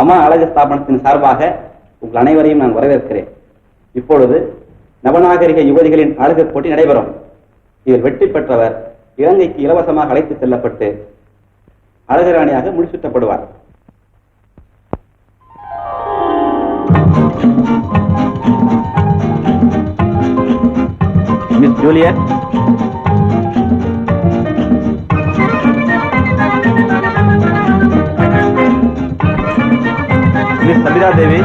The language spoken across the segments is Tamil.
அம்மா அழகு ஸ்தாபனத்தின் சார்பாக உங்கள் அனைவரையும் நான் வரவேற்கிறேன். இப்பொழுது நவநாகரிக யுவதிகளின் அழகு போட்டி நடைபெறும். இதில் வெற்றி பெற்றவர் இலங்கைக்கு இலவசமாக அழைத்து செல்லப்பட்டு அழகுராணியாக முடிசூட்டப்படுவார். மிஸ் ஜூலியட், மிஸ் சபிதா தேவி,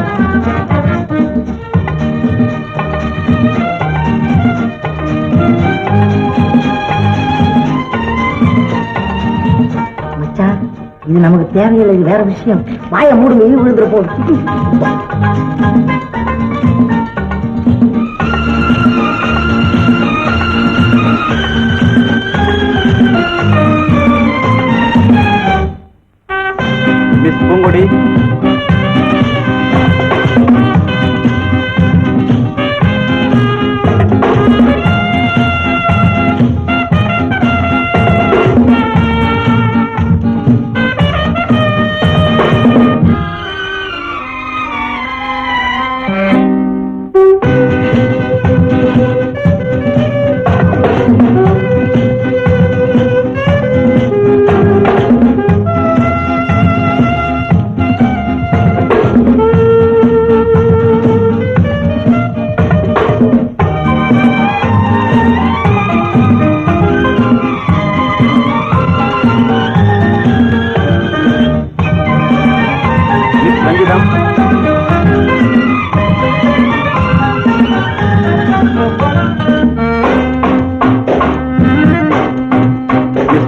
இது நமக்கு தேவையில்லை, இது வேற விஷயம். வாய மூடுங்க, இது விழுந்துற போது. மிஸ் பூங்குடி,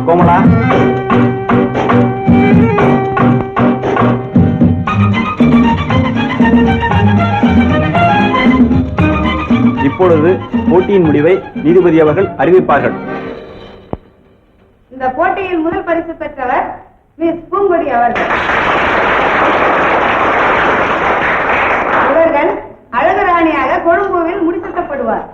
கோமலா, இப்பொழுது போட்டியின் முடிவை நீதிபதி அவர்கள் அறிவிப்பார்கள். இந்த போட்டியில் முதல் பரிசு பெற்றவர் மிஸ் பூங்குடி அவர்கள். இவர்கள் அழகுராணியாக கொழும்புவில் முடிசூட்டப்படுவார்.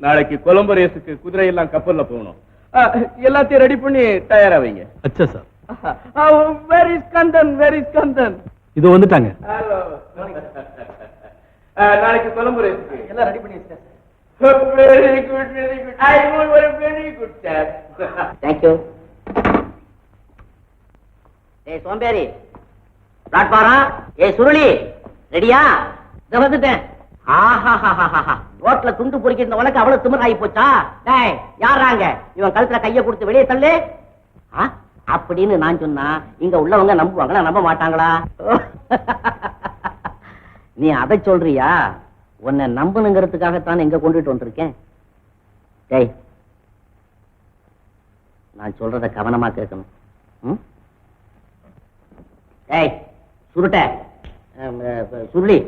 நாளைக்கு கொலம்போ ரேஸுக்கு குதிரை எல்லாம் கப்பல்ல போகணும். எல்லாத்தையும் ரெடி பண்ணி தயாரா வைங்க. அச்சா sir. Where is Kandan? Where is Kandan? இது வந்துட்டாங்க. Hello. நாளைக்கு கொலம்போ ரேஸுக்கு எல்லாம் ரெடி பண்ணி வச்சிட்டேன். Very good, very good. I want a very good chap. Thank you. ஏய் சோம்பேறி, பிளாட்பாரா. ஏய் சுருளி, ரெடியா? இத வந்துட்டேன். ஆஹாஹாஹாஹா, ரோட்ல துண்டு பொறுக்கிட்டு உனக்கு அவ்வளவு திமிர் ஆகி போச்சா? டேய் யாராங்க இவன் கழுத்துல கைய கொடுத்து வெளியே தள்ளு அப்படின்னு நான் சொன்னா இங்க உள்ளவங்க நம்புவாங்களா நம்ப மாட்டாங்களா? நீ அதை சொல்றியா? உன்னை நம்பணுங்கிறதுக்காகத்தான் எங்க கொண்டுட்டு வந்திருக்கேன். டேய் நான் சொல்றத கவனமா கேட்கணும். டேய் சுருட்ட சுருளி,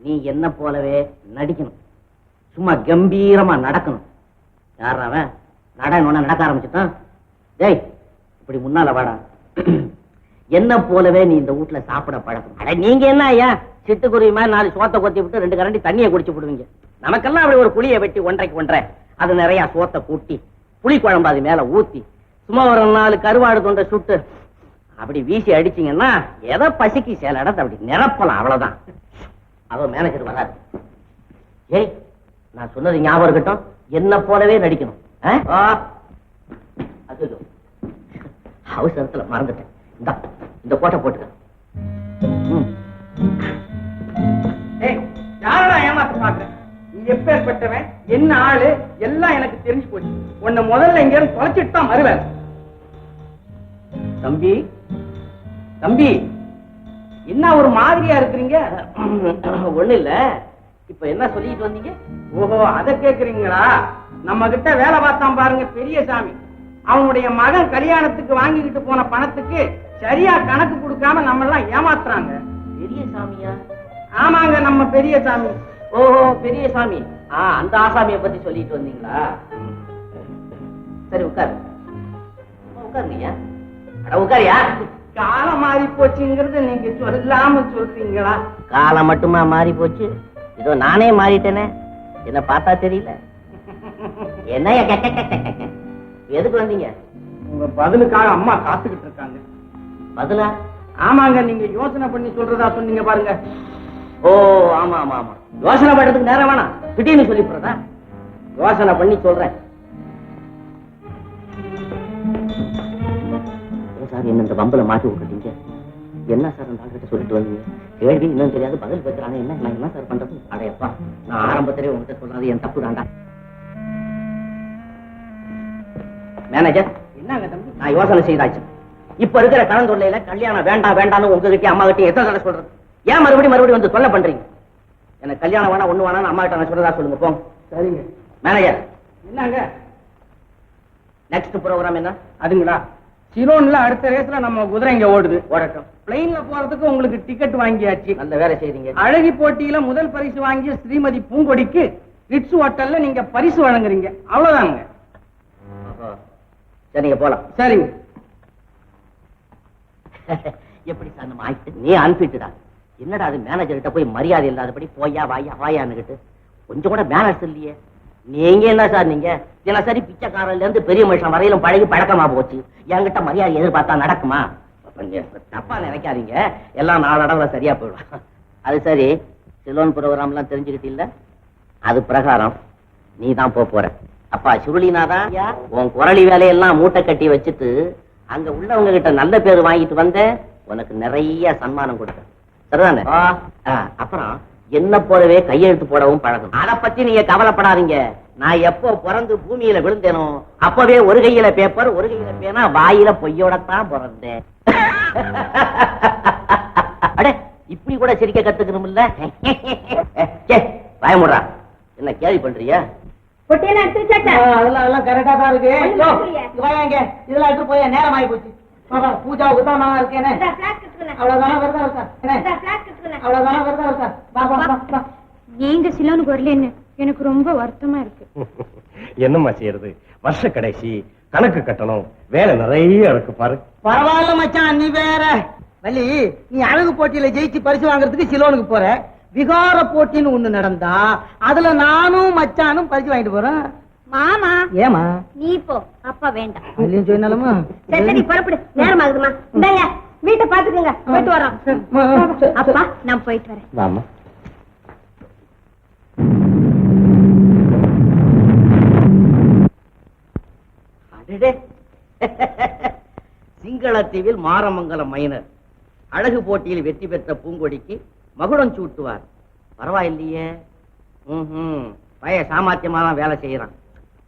நீ என்ன போலவே நடிக்கணும். சும்மா கம்பீரமா நடக்கணும். யார் அவன் நடக்க ஆரம்பிச்சுட்டான்? டேய் இப்படி முன்னால வாடா. என்ன போலவே நீ இந்த வீட்டுல சாப்பிட பழக்கணும். அட நீங்க என்ன ஐயா சிட்டுக்குருவி மாதிரி 4 சோத்தை கொத்தி விட்டு 2 கரண்டி தண்ணியை குடிச்சு விடுவீங்க. நமக்கெல்லாம் அப்படி ஒரு புளியை வெட்டி 1.5 அது நிறைய சோத்தை கூட்டி புளி குழம்பு அது மேல ஊத்தி சும்மா ஒரு 4 கருவாடு தொண்டை சுட்டு அப்படி வீசி அடிச்சீங்கன்னா எதை பசிக்கு சில இடத்தை அப்படி நிரப்பலாம். அவ்வளவுதான். அவன் மேனேஜர் வராது. ஏய் நான் சொன்னது ஞாபகம் இருக்கட்டும், என்ன போலவே நடிக்கணும். அவசரத்துல மறந்துட்டேன். இந்த கோட்டை போட்டுக்க. யாரா ஏமாத்த பாக்குற? நீ எப்பேற்பட்டவன், என்ன ஆளு எல்லாம் எனக்கு தெரிஞ்சு போச்சு. உன்னை முதல்ல இங்க இருந்து தொலைச்சிட்டு தான் வருவேன். தம்பி தம்பி, என்ன ஒரு மாதிரியா இருக்கிறீங்க? ஒண்ணு இல்ல, இப்ப என்ன சொல்லிட்டு வந்தீங்க? ஓஹோ அதை கேக்குறீங்களா? நம்ம கிட்ட வேலை பார்த்தான் பாருங்க பெரியசாமி, அவனுடைய மகன் கல்யாணத்துக்கு வாங்கிக்கிட்டு போன பணத்துக்கு சரியா கணக்கு கொடுக்காம நம்ம எல்லாம் ஏமாத்துறாங்க. பெரியசாமியா? ஆமாங்க, நம்ம பெரியசாமி. ஓஹோ பெரியசாமி, அந்த ஆசாமியை பத்தி சொல்லிட்டு வந்தீங்களா? சரி உட்காரு. உட்காருங்கய்யா. அட உட்காரியா? காலம் மாறி போச்சுங்கிறது நீங்க சொல்லாம சொல்றீங்களா? காலம் மட்டுமா மாறி போச்சு? இதோ நானே மாறிட்டேனே, என்ன பார்த்தா தெரியல. என்ன எதுக்கு வந்தீங்க? உங்க பதிலுக்காக அம்மா காத்துக்கிட்டு இருக்காங்க. பதிலா? ஆமாங்க, நீங்க யோசனை பண்ணி சொல்றதா சொன்னீங்க பாருங்க. ஓ ஆமா ஆமா ஆமா, யோசனை பண்றதுக்கு நேரம் வேணாம், திடீர்னு சொல்லி போறதா? யோசனை பண்ணி சொல்றேன். சார் என்ன இந்த பம்பல மாட்டி விட்டுட்டீங்க? என்ன சார் அந்த ஆள்கிட்ட சொல்லிட்டு வந்தீங்க? கேள்வி இன்னும் தெரியாது, பதில் பேசுறாங்க. என்ன நான் என்ன சார் பண்றது? அடையப்பா, நான் ஆரம்பத்திலே உங்ககிட்ட சொல்றது என் தப்பு தாண்டா. மேனேஜர், என்னங்க தம்பி? நான் யோசனை செய்தாச்சு. இப்ப இருக்கிற கடன் தொல்லையில கல்யாணம் வேண்டாம் வேண்டாம்னு உங்ககிட்ட அம்மா கிட்ட எத்தனை தடவை சொல்றது? ஏன் மறுபடியும் வந்து தொல்லை பண்றீங்க? எனக்கு கல்யாணம் வேணா ஒண்ணு வேணாம் அம்மா கிட்ட நான் சொல்றதா சொல்லுங்க போங்க. சரிங்க மேனேஜர், என்னங்க நெக்ஸ்ட் ப்ரோக்ராம் என்ன? அதுங்களா, சிரோன்ல அடுத்த ரேஸ்ல நம்ம குதிரை இங்க ஓடுது. ஓடட்டும். பிளைன்ல போறதுக்கு உங்களுக்கு டிக்கெட் வாங்கியாச்சு. நல்ல வேலை செய்றீங்க. அழகி போட்டியில முதல் பரிசு வாங்கிய ஸ்ரீமதி பூங்கொடிக்கு ரிட்ஸ் ஹோட்டல்ல நீங்க பரிசு வழங்குறீங்க. அவ்வளவுதானுங்க. சரிங்க போலாம். சரிங்க. எப்படி சார் நம்ம ஆயிட்டு? நீ அனுப்பிட்டுடா. என்னடா அது, மேனேஜர் கிட்ட போய் மரியாதை இல்லாதபடி போயா வாயா வாயான்னுகிட்டு கொஞ்சம் கூட மேனேஜ் இல்லையே. நீங்க என்ன சார், நீங்க தினசரி பிச்சைக்காரன்ல இருந்து பெரிய மனுஷன் வரையிலும் பழகி பழக்கமா போச்சு. என்கிட்ட மரியாதை எதிர்பார்த்தா நடக்குமா? தப்பா நினைக்காதீங்க, எல்லாம் நாளடவுல சரியா போயிடும். அது சரி, சிலோன் ப்ரோக்ராம்லாம் தெரிஞ்சுக்கிட்டீல்ல? அது பிரகாரம் நீ தான் போற. அப்பா சுருளினாதான் உன் குரலி வேலையெல்லாம் மூட்டை கட்டி வச்சுட்டு அங்க உள்ளவங்க கிட்ட நல்ல பேர் வாங்கிட்டு வந்த உனக்கு நிறைய சன்மானம் கொடுத்த. சரிதானே? அப்புறம் என்ன போலவே கையெழுத்து போடவும் பழகும். அதை பத்தி நீங்க கவலைப்படாதீங்க. நான் எப்போ பிறந்து பூமியில விழுந்தேனோ அப்பவே ஒரு கையில பேப்பர் ஒரு கையில பேனா வாயில பொய்யோடத்தான் பிறந்தேன். அடே, இப்படி கூட சிரிக்க கத்துக்கணும்ல? பயமுடா, என்ன கேள்வி பண்றியா? அதெல்லாம் கரெக்டா தான் இருக்கு. இதெல்லாம் எடுத்து போய் நேரம் ஆகி போச்சு. பூஜாவுக்கு தான் நான் இருக்கேன். அவ்வளவுதானே வருதா இருக்கா? அவ்வளவுதானே வருதா இருக்கா? நீங்க சிலோனுக்கு வரலன்னு எனக்கு ரொம்ப வருத்தமா இருக்கு. என்னம்மா செய்யறது, வருஷ கடைசி, கணக்கு கட்டணும், வேலை நிறைய இருக்கு பாரு. பரவாயில்ல மச்சான், நீ வேற வள்ளி. நீ அழகு போட்டியில ஜெயிச்சு பரிசு வாங்குறதுக்கு சிலோனுக்கு போற. விகார போட்டின்னு ஒண்ணு நடந்தா அதுல நானும் மச்சானும் பரிசு வாங்கிட்டு போறேன். மாமா, ஏமா நீ போ, அப்பா வேண்டாம். இல்லைன்னு சொன்னாலுமா? சரி சரி, புறப்படு, நேரம் ஆகுதுமா. இந்தாயா வீட்டை பாத்துக்கோங்க, போயிட்டு வரோம். அப்பா, நான் போயிட்டு வரேன். வாமா. சிங்களத்தீவில் மாரமங்கலம் மைனர் அழகு போட்டியில் வெற்றி பெற்ற பூங்கொடிக்கு மகுடம் சூட்டுவார். பரவாயில்லையே, பய சாமர்த்தியமா தான் வேலை செய்யறான்.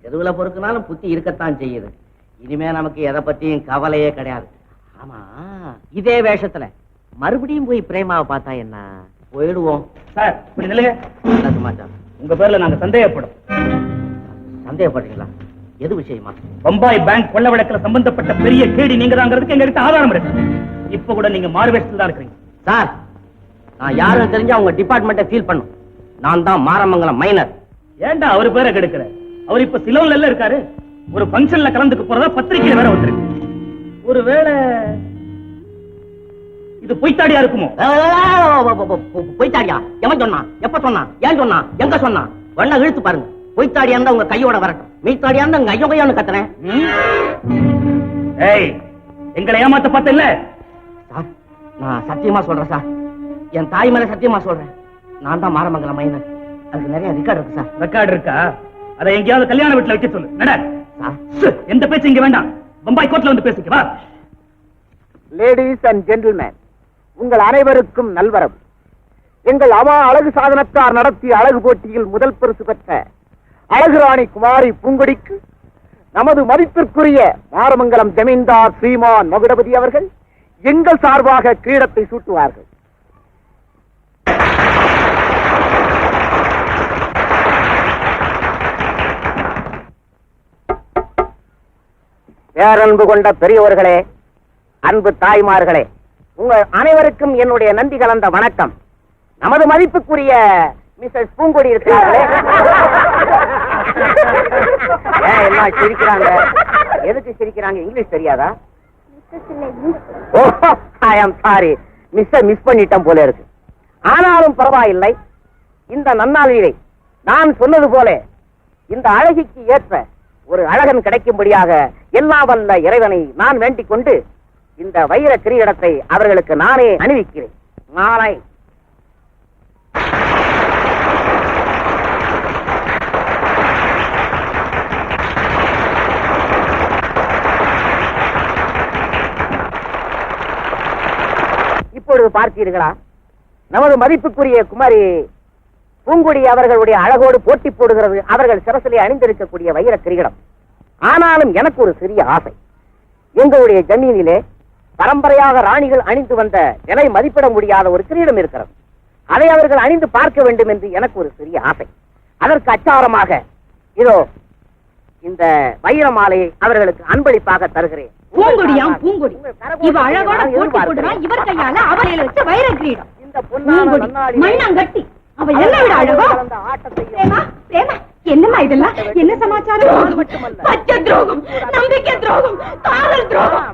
எதுவுல பொறுக்குனாலும் புத்தி இருக்கத்தான் செய்யுது. இனிமே நமக்கு எதை பத்தியும் கவலையே கிடையாது. ஆமா, இதே வேஷத்துல மறுபடியும் போய் பிரேமாவை பார்த்தா என்ன? போயிடுவோம். சார், இப்படி நில்லுங்க. நல்ல சமாச்சாரம். உங்க பேர்ல நாங்க சந்தேகப்படும். சந்தேகப்படுறீங்களா? எது விஷயமா? பம்பாய் பேங்க் கொள்ள வழக்குல சம்பந்தப்பட்ட பெரிய கேடி நீங்க தாங்கிறதுக்கு எங்க கிட்ட ஆதாரம் இருக்கு. இப்ப கூட நீங்க மார்வேஷத்தில் தான் இருக்கிறீங்க. சார், நான் யாரும் தெரிஞ்சா உங்க டிபார்ட்மெண்ட்டை ஃபீல் பண்ணும். நான் தான் மாரமங்கலம் மைனர். ஏன்டா அவரு பேரை கெடுக்கிற? அவர் இப்ப சிலோன்ல இருக்காரு. ஒரு பங்கன்ல கலந்துக்க போறதா பத்திரிகையில வேற வந்திருக்கு. ஒருவேளை இது பொய்த்தாடியா இருக்குமோ? பொய்த்தாடியா? எவன் சொன்னா? எப்ப சொன்னா? ஏன் சொன்னா? எங்க சொன்னா? வண்ண இழுத்து பாருங்க. பொய்த்தாடியா இருந்தா உங்க கையோட வரட்டும். மெய்த்தாடியா இருந்தா உங்க ஐயோ கையோன்னு கத்துறேன். ஏய், எங்களை ஏமாத்த பார்த்த இல்ல? சார், நான் சத்தியமா சொல்றேன் சார். என் தாய் மேல சத்தியமா சொல்றேன். நான் தான் மாரமங்கலம் மைனர். அதுக்கு நிறைய ரெக்கார்டு இருக்கு சார். ரெக்கார்டு இருக்கா? அதை எங்கேயாவது கல்யாண வீட்டுல வைக்க சொல்லு. நட. சார், எந்த பேச்சு இங்க வேண்டாம். பம்பாய் கோர்ட்ல வந்து பேசிக்க வா. லேடிஸ் அண்ட் ஜென்டில்மேன், உங்கள் அனைவருக்கும் நல்வரவு. எங்கள் அம்மா அழகு சாதனத்தார் நடத்திய அழகு போட்டியில் முதல் பரிசு பெற்ற அழகுராணி குமாரி பூங்கொடிக்கு நமது மதிப்பிற்குரிய மாரமங்கலம் ஜமீன்தார் ஸ்ரீமான் மகுடபதி அவர்கள் எங்கள் சார்பாக கிரீடத்தை சூட்டுவார்கள். பேரன்பு கொண்ட பெரியவர்களே, அன்பு தாய்மார்களே, உங்கள் அனைவருக்கும் என்னுடைய நன்றி கலந்த வணக்கம். நமது மதிப்புக்குரிய மிஸ்ஸஸ் பூங்கொடி இருக்கிறார்களே. எல்லாம் சிரிக்கிறாங்க. எதுக்கு சிரிக்கிறாங்க? இங்கிலீஷ் தெரியாதா? மிஸ்ஸஸ் இல்லை miss. O I am sorry, miss பண்ணிட்டேன் போல இருக்கு. ஆனாலும் பரவாயில்லை. இந்த நன்னாளிலே நான் சொன்னது போல இந்த அழகிக்கு ஏற்ப ஒரு அழகன் கிடைக்கும்படியாக எல்லாம் வல்ல இறைவனை நான் வேண்டிக் கொண்டு இந்த வைர கிரீடத்தை அவர்களுக்கு நானே அணிவிக்கிறேன். நாளை இப்பொழுது பார்த்தீர்களா, நமது மதிப்புக்குரிய குமாரி பூங்குடி அவர்களுடைய அழகோடு போட்டி போடுகிறது அவர்கள் சிரசிலே அணிந்திருக்கக்கூடிய வைர கிரீடம். ஆனாலும் எனக்கு ஒரு சிறிய ஆசை. எங்களுடைய ஜமீனிலே பரம்பரையாக ராணிகள் அணிந்து வந்த விலை மதிப்பிட முடியாத ஒரு கிரீடம் இருக்கிறது. அதை அவர்கள் அணிந்து பார்க்க வேண்டும் என்று எனக்கு ஒரு சிறிய ஆசை. அதற்கு அச்சாரமாக இதோ இந்த வைர மாலையை அவர்களுக்கு அன்பளிப்பாக தருகிறேன். பூங்குடியாம் பூங்குடி, இவ அழகோட போட்டி போடுறான். இவர் கையால அவரையில வச்ச வைர கிரீடம். இந்த பொன்னான மண்ணாங்கட்டி அவ என்ன விட அழகா. பிரேமா, பிரேமா, என்னம்மா இதெல்லாம்? என்ன சமாச்சாரம்? பச்சை துரோகம், நம்பிக்கை துரோகம், காதல் துரோகம்.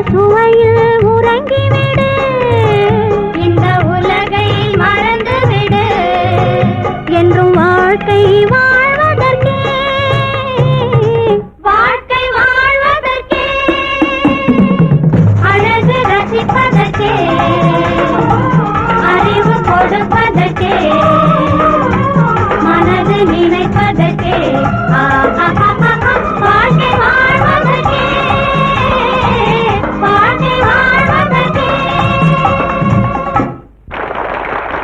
சுவையில்